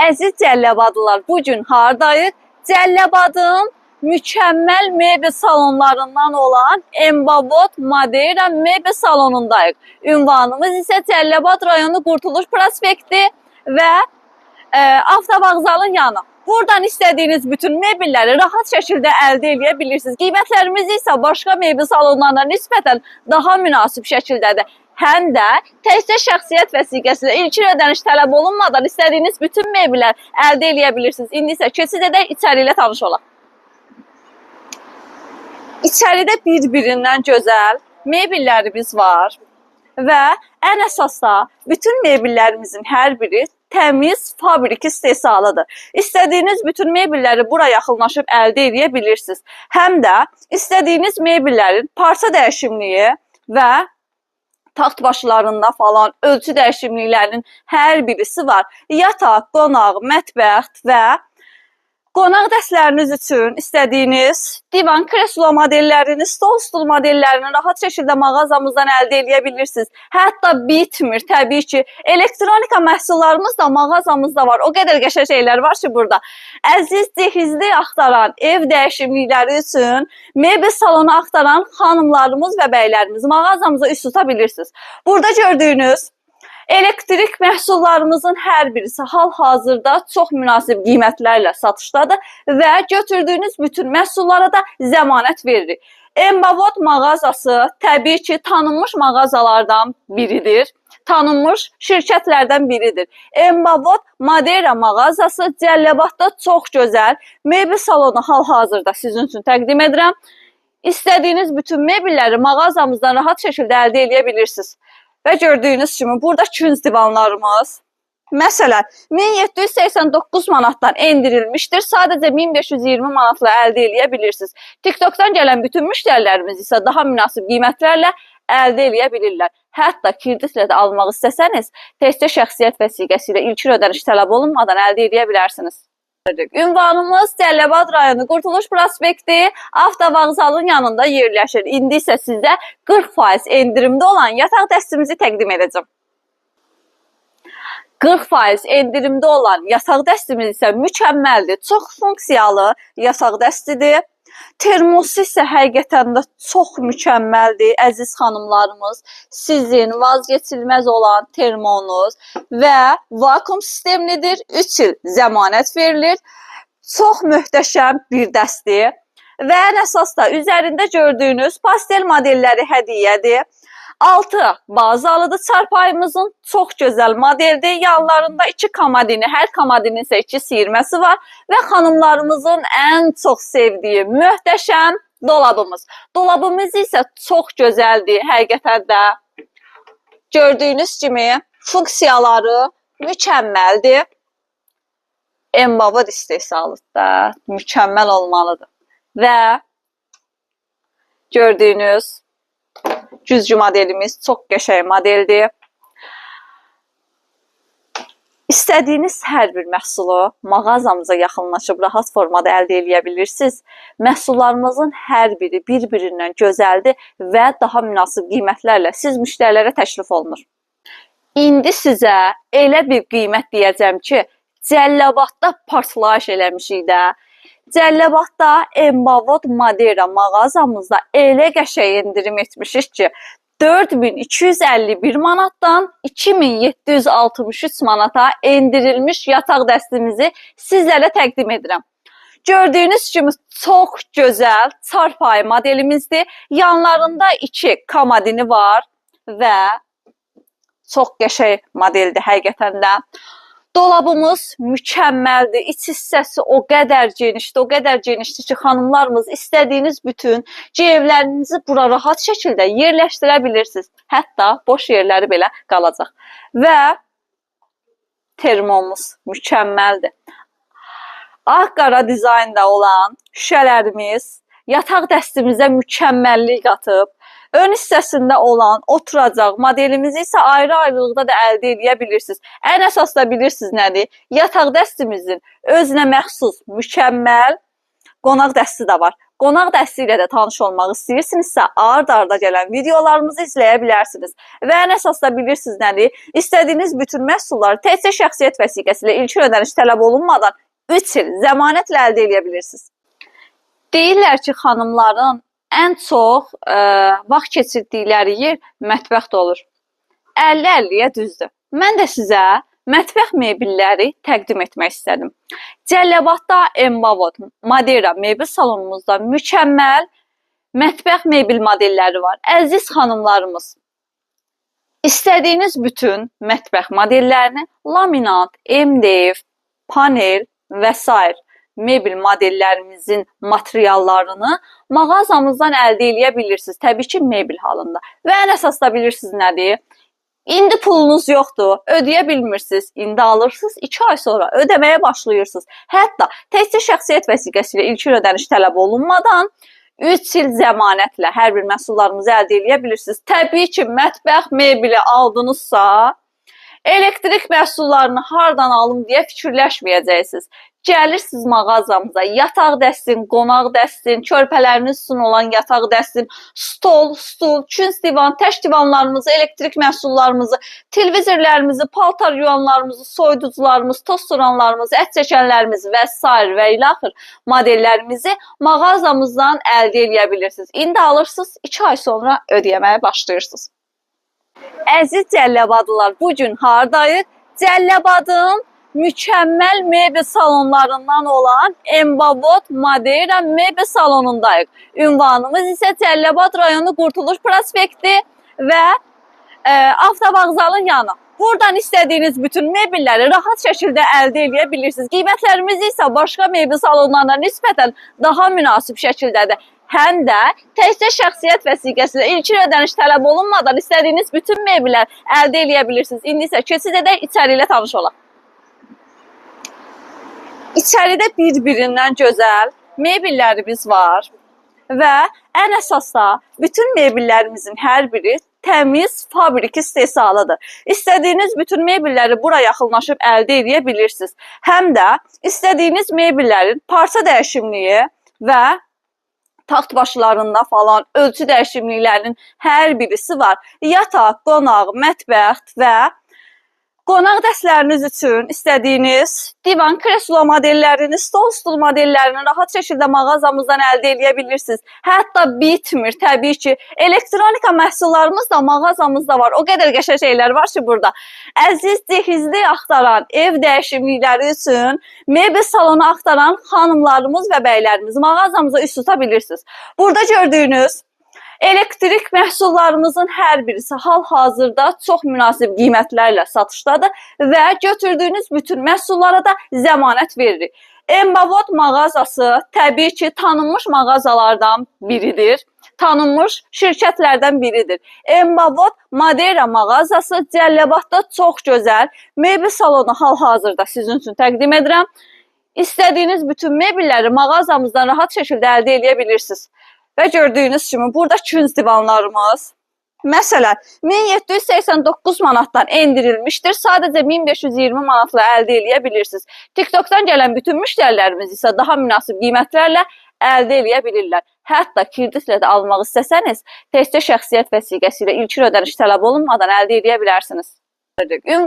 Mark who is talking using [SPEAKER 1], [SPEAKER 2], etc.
[SPEAKER 1] Əziz Cəlləbadlılar, bugün hardayıq? Cəlləbadın mükəmməl mebel salonlarından olan Embavot Madeira mebel salonundayıq. Ünvanımız isə Cəlləbad rayonu Qurtuluş prospekti və avtovağzalın yanı. Buradan istədiyiniz bütün mebelləri rahat şəkildə əldə edə bilirsiniz. Qiymətlərimiz isə başqa mebel salonlarına nisbətən daha münasib şəkildədir. Həm də təkcə şəxsiyyət vəsiqəsilə ilkin ödəniş tələb olunmadan istədiyiniz bütün mebellər əldə edə bilirsiniz. İndi isə keçid edək, içəri ilə tanış olaq. İçəridə bir-birindən gözəl mebellərimiz var və ən əsas da bütün mebellərimizin hər biri təmiz fabrik istehsalıdır. İstədiyiniz bütün mebelləri bura yaxınlaşıb əldə edə bilirsiniz. Həm də istədiyiniz mebellərin parça dəyişimliyi və taxt başlarında falan ölçü dəyişimliklərinin hər birisi var. Yataq, qonaq, mətbəxt və qonaq dəstləriniz üçün istədiyiniz divan kreslo modellərini, stol stul modellərini rahat şəkildə mağazamızdan əldə edə bilirsiniz. Hətta bitmir, təbii ki, elektronika məhsullarımız da mağazamızda var. O qədər qəşəng şeylər var ki burada. Əziz cehizli axtaran ev dəyişimlikləri üçün mebel salonu axtaran xanımlarımız və bəylərimiz mağazamıza üst tuta bilirsiniz. Burada gördüyünüz elektrik məhsullarımızın hər birisi hal-hazırda çox münasib qiymətlərlə satışdadır və götürdüyünüz bütün məhsullara da zəmanət veririk. Embavot mağazası təbii ki, tanınmış mağazalardan biridir, tanınmış şirkətlərdən biridir. Embavot Madeira mağazası Cəlləbadda çox gözəl mebel salonu hal-hazırda sizin üçün təqdim edirəm. İstədiyiniz bütün mebelləri mağazamızdan rahat şəkildə əldə edə bilirsiniz. Və gördüyünüz kimi burada künc divanlarımız məsələn 1789 manatdan endirilmişdir. Sadəcə 1520 manatla əldə edə bilirsiniz. TikTok'dan gələn bütün müştərilərimiz isə daha münasib qiymətlərlə əldə edə bilirlər. Hətta kreditlə də almaq istəsəniz, təkcə şəxsiyyət vəsiqəsi ilə ilkin ödəniş tələb olunmadan əldə edə bilərsiniz. Ünvanımız Cəlləbad rayonu Qurtuluş prospekti avtovağzalın yanında yerləşir. İndi isə sizə 40% endirimdə olan yataq dəstimizi təqdim edəcəm. 40% endirimdə olan yataq dəstimiz isə mükəmməldir. Çox funksiyalı yataq dəstidir. Termosu isə həqiqətən də çox mükəmməldir, əziz xanımlarımız. Sizin vazgeçilməz olan termonuz və vakuum sistemlidir. 3 il zəmanət verilir. Çox möhtəşəm bir dəstir. Və ən əsas da üzərində gördüyünüz pastel modelləri hədiyyədir. 6 bazalıdır çarpayımızın, çox gözəl modeldir. Yanlarında 2 komodini, hər komodinin isə 2 siyirməsi var və xanımlarımızın ən çox sevdiyi möhtəşəm dolabımız. Dolabımız isə çox gözəldir, həqiqətən də. Gördüyünüz kimi funksiyaları mükəmməldir. Embavot istehsalıdır, mükəmməl olmalıdır. Və gördüyünüz güzgü modelimiz çox qəşəng modeldir. İstədiyiniz hər bir məhsulu mağazamıza yaxınlaşıb rahat formada əldə edə bilirsiniz. Məhsullarımızın hər biri bir-birindən gözəldir və daha münasib qiymətlərlə siz müştərilərə təklif olunur. İndi sizə elə bir qiymət deyəcəm ki, Cəlləbadda partlayış eləmişik də. Cəlləbadda Embavot Madeira mağazamızda elə qəşəng endirim etmişik ki, 4251 manatdan 2763 manata endirilmiş yataq dəstimizi sizlərə təqdim edirəm. Gördüyünüz kimi çox gözəl çarpayı modelimizdir. Yanlarında 2 komodini var və çox qəşəng modeldir həqiqətən də. Dolabımız mükəmməldir. İç hissəsi o qədər genişdir ki, xanımlarımız istədiyiniz bütün ceyvlərinizi bura rahat şəkildə yerləşdirə bilirsiniz. Hətta boş yerləri belə qalacaq. Və termomuz mükəmməldir. Ağ-qara dizaynda olan şüşələrimiz yataq dəstimizə mükəmməllik qatıb. Ön hissəsində olan oturacaq modelimizi isə ayrı-ayrılıqda da əldə edə bilirsiniz. Ən əsas da bilirsiniz nədir? Yataq dəstimizin özünə məxsus mükəmməl qonaq dəsti də var. qonaq dəsti ilə də tanış olmaq istəyirsinizsə, ard-arda gələn videolarımızı izləyə bilərsiniz. Və ən əsasda bilirsiniz nədir? İstədiyiniz bütün məhsulları təkcə şəxsiyyət vəsiqəsi ilə ilkin ödəniş tələb olunmadan 3 il zəmanətlə əldə edə bilirsiniz. Deyirlər ki, xanımların ən çox vaxt keçirdikləri yer mətbəxdə olur. 50-50-yə düzdür. Mən də sizə mətbəx mebelləri təqdim etmək istədim. Cəlilabadda Embavot Madeira mebel salonumuzda mükəmməl mətbəx mebel modelləri var. Əziz xanımlarımız, istədiyiniz bütün mətbəx modellərini laminat, MDF, panel və s. mebel modellərimizin materiallarını mağazamızdan əldə edə bilirsiniz. Təbii ki, mebel halında. Və ən əsasda bilirsiniz nədir? İndi pulunuz yoxdur, ödəyə bilmirsiniz. İndi alırsınız, 2 ay sonra ödəməyə başlayırsınız. Hətta təkcə şəxsiyyət vəsiqəsi ilə ilkin ödəniş tələb olunmadan 3 il zəmanətlə hər bir məhsullarımızı əldə edə bilirsiniz. Təbii ki, mətbəx mebeli aldınızsa, elektrik məhsullarını hardan alım deyə fikirləşməyəcəksiniz. Gəlirsiniz mağazamıza, yataq dəstin, qonaq dəstin, körpələriniz üçün olan yataq dəstin, stol, stul, küns divan, tək divanlarımızı, elektrik məhsullarımızı, televizorlarımızı, paltar yuyanlarımızı, soyuducularımızı, tostoranlarımızı, ət çəkənlərimizi və s. və ilaxır modellərimizi mağazamızdan əldə edə bilirsiniz. İndi alırsınız, 2 ay sonra ödəməyə başlayırsınız. Əziz Cəlilabadlılar, bugün hardayıq? Cəlilabadın mükəmməl mebel salonlarından olan Embavot Madeira mebel salonundayıq. Ünvanımız isə Cəlilabad rayonu Qurtuluş prospekti və avtovağzalın yanı. Buradan istədiyiniz bütün mebelləri rahat şəkildə əldə edə bilirsiniz. Qiymətlərimiz isə başqa mebel salonlarına nisbətən daha münasib şəkildədir. Həm də təkcə şəxsiyyət vəsiqəsi ilə ilkin ödəniş tələb olunmadan istədiyiniz bütün mebellər əldə edə bilirsiniz. İndi isə keçid edək, içəri ilə tanış olaq. İçəridə bir-birindən gözəl mebellərimiz var və ən əsasda bütün mebellərimizin hər biri təmiz fabrik istehsalıdır. İstədiyiniz bütün mebelləri bura yaxınlaşıb əldə edə bilirsiniz. Həm də istədiyiniz mebellərin parça dəyişimliyi və taxt başlarında falan ölçü dəyişimliklərinin hər birisi var. Yataq, qonaq, mətbəx və qonaq dəstləriniz üçün istədiyiniz divan, kreslo modellərini, stol, stul modellərini rahat şəkildə mağazamızdan əldə edə bilirsiniz. Hətta bitmir, təbii ki. Elektronika məhsullarımız da mağazamızda var. O qədər qəşəng şeylər var ki burada. Əziz cehizli axtaran ev dəyişimlikləri üçün mebel salonu axtaran xanımlarımız və bəylərimiz mağazamıza üst tuta bilirsiniz. Burada gördüyünüz elektrik məhsullarımızın hər birisi hal-hazırda çox münasib qiymətlərlə satışdadır və götürdüyünüz bütün məhsullara da zəmanət veririk. Embavot mağazası təbii ki, tanınmış mağazalardan biridir, tanınmış şirkətlərdən biridir. Embavot Madeira mağazası Cəlilabadda çox gözəl mebel salonu hal-hazırda sizin üçün təqdim edirəm. İstədiyiniz bütün mebelləri mağazamızdan rahat şəkildə əldə edə bilirsiniz. Və gördüyünüz kimi burada küns divanlarımız məsələn 1789 manatdan endirilmişdir. Sadəcə 1520 manatla əldə edə bilirsiniz. TikTok'dan gələn bütün müştərilərimiz isə daha münasib qiymətlərlə əldə edə bilirlər. Hətta kreditlə də almaq istəsəniz, təkcə şəxsiyyət vəsiqəsi ilə ilkin ödəniş tələb olunmadan əldə edə bilərsiniz.